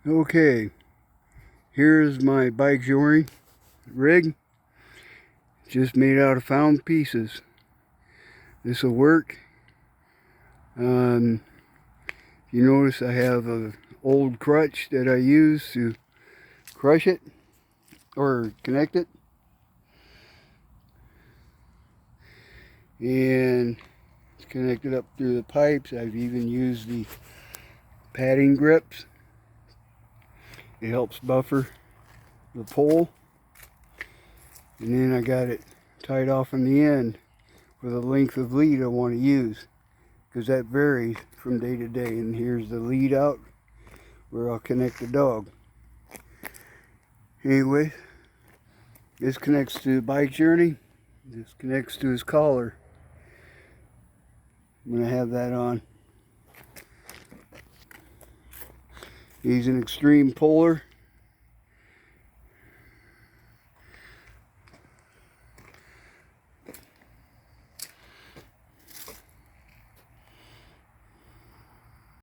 Okay, here's my Bikejoring rig, just made out of found pieces. This will work. You notice I have an old crutch that I use to crush it or connect it, and it's connected up through the pipes. I've even used the padding grips. It helps buffer the pole, and then I got it tied off in the end for the length of lead I want to use, because that varies from day to day. And here's the lead out where I'll connect the dog. Anyway, this connects to the Bikejoring. This connects to his collar. I'm going to have that on. He's an extreme puller.